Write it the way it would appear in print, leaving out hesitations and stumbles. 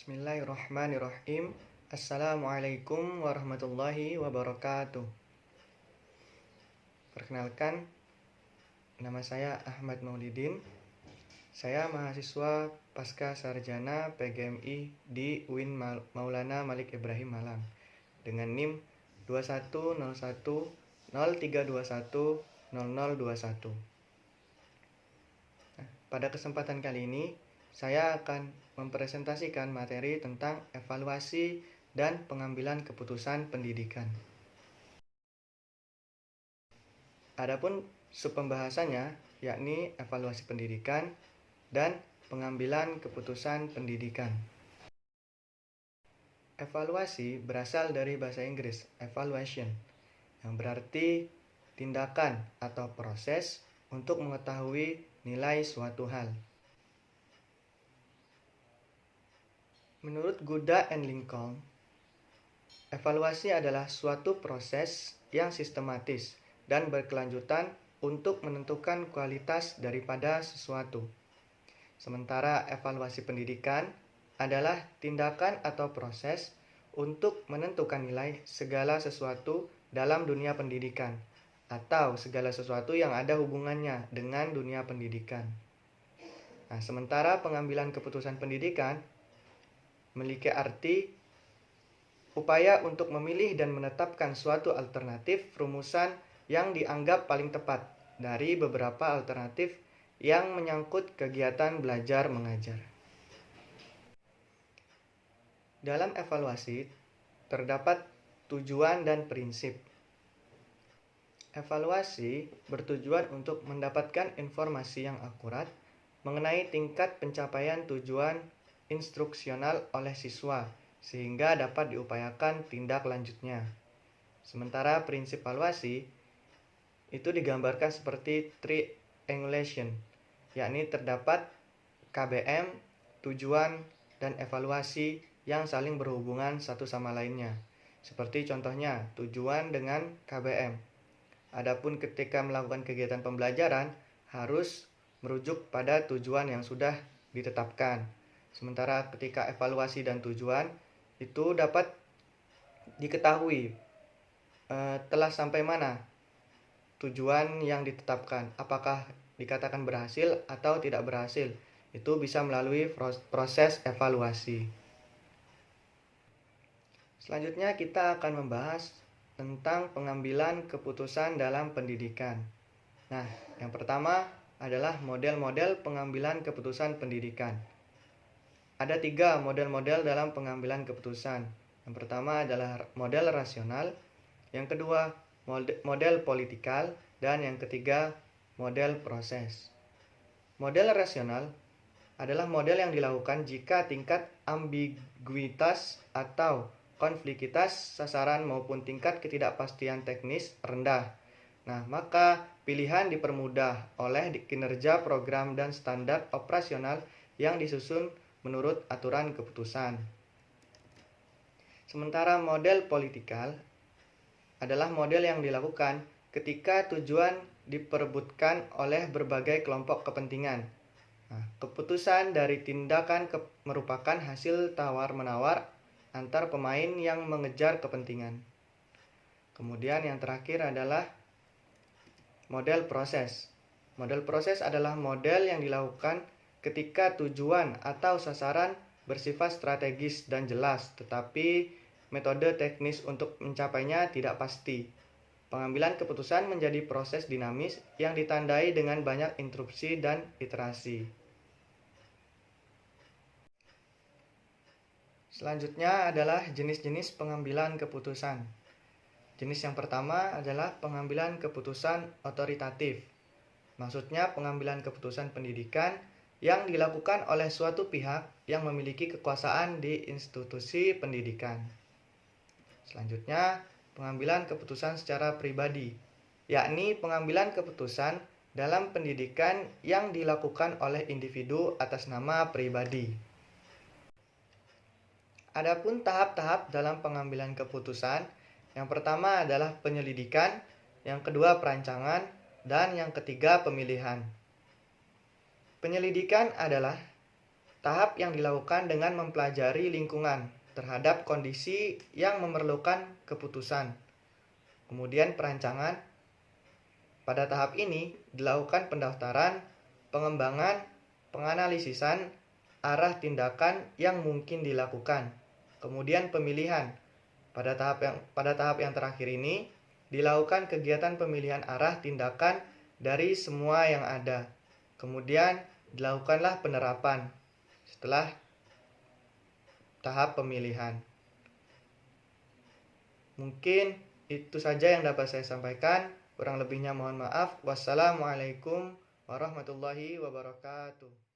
Bismillahirrahmanirrahim. Assalamualaikum warahmatullahi wabarakatuh. Perkenalkan, nama saya Ahmad Maulidin. Saya mahasiswa Pasca Sarjana PGMI di UIN Maulana Malik Ibrahim Malang dengan NIM 210103210021. Pada kesempatan kali ini, saya akan mempresentasikan materi tentang evaluasi dan pengambilan keputusan pendidikan. Adapun subpembahasannya yakni evaluasi pendidikan dan pengambilan keputusan pendidikan. Evaluasi berasal dari bahasa Inggris evaluation, yang berarti tindakan atau proses untuk mengetahui nilai suatu hal. Menurut Guda and Lincoln, evaluasi adalah suatu proses yang sistematis dan berkelanjutan untuk menentukan kualitas daripada sesuatu. Sementara evaluasi pendidikan adalah tindakan atau proses untuk menentukan nilai segala sesuatu dalam dunia pendidikan atau segala sesuatu yang ada hubungannya dengan dunia pendidikan. Nah, sementara pengambilan keputusan pendidikan memiliki arti upaya untuk memilih dan menetapkan suatu alternatif rumusan yang dianggap paling tepat dari beberapa alternatif yang menyangkut kegiatan belajar mengajar. Dalam evaluasi terdapat tujuan dan prinsip. Evaluasi bertujuan untuk mendapatkan informasi yang akurat mengenai tingkat pencapaian tujuan instruksional oleh siswa, sehingga dapat diupayakan tindak lanjutnya. Sementara prinsip evaluasi itu digambarkan seperti triangulation, yakni terdapat KBM, tujuan, dan evaluasi yang saling berhubungan satu sama lainnya. Seperti contohnya, tujuan dengan KBM. Adapun ketika melakukan kegiatan pembelajaran, harus merujuk pada tujuan yang sudah ditetapkan. Sementara ketika evaluasi dan tujuan itu dapat diketahui telah sampai mana tujuan yang ditetapkan, apakah dikatakan berhasil atau tidak berhasil. Itu bisa melalui proses evaluasi. Selanjutnya kita akan membahas tentang pengambilan keputusan dalam pendidikan. Nah, yang pertama adalah model-model pengambilan keputusan pendidikan. Ada 3 model-model dalam pengambilan keputusan. Yang pertama adalah model rasional, yang kedua model politikal, dan yang ketiga model proses. Model rasional adalah model yang dilakukan jika tingkat ambiguitas atau konflikitas sasaran maupun tingkat ketidakpastian teknis rendah. Nah, maka pilihan dipermudah oleh kinerja program dan standar operasional yang disusun menurut aturan keputusan. Sementara model politikal adalah model yang dilakukan ketika tujuan diperebutkan oleh berbagai kelompok kepentingan. Nah, keputusan dari tindakan merupakan hasil tawar-menawar antar pemain yang mengejar kepentingan. Kemudian yang terakhir adalah model proses. Model proses adalah model yang dilakukan ketika tujuan atau sasaran bersifat strategis dan jelas, tetapi metode teknis untuk mencapainya tidak pasti. Pengambilan keputusan menjadi proses dinamis yang ditandai dengan banyak interupsi dan iterasi. Selanjutnya adalah jenis-jenis pengambilan keputusan. Jenis yang pertama adalah pengambilan keputusan otoritatif. Maksudnya pengambilan keputusan pendidikan yang dilakukan oleh suatu pihak yang memiliki kekuasaan di institusi pendidikan. Selanjutnya, pengambilan keputusan secara pribadi, yakni pengambilan keputusan dalam pendidikan yang dilakukan oleh individu atas nama pribadi. Adapun tahap-tahap dalam pengambilan keputusan, yang pertama adalah penyelidikan, yang kedua perancangan, dan yang ketiga pemilihan. Penyelidikan adalah Tahap yang dilakukan dengan mempelajari lingkungan terhadap kondisi yang memerlukan keputusan. Kemudian perancangan. Pada tahap ini dilakukan pendaftaran, pengembangan, penganalisisan, arah tindakan yang mungkin dilakukan. Kemudian pemilihan. Pada tahap yang terakhir ini dilakukan kegiatan pemilihan arah tindakan dari semua yang ada. Kemudian dilakukanlah penerapan setelah tahap pemilihan. Mungkin itu saja yang dapat saya sampaikan. Kurang lebihnya mohon maaf. Wassalamualaikum warahmatullahi wabarakatuh.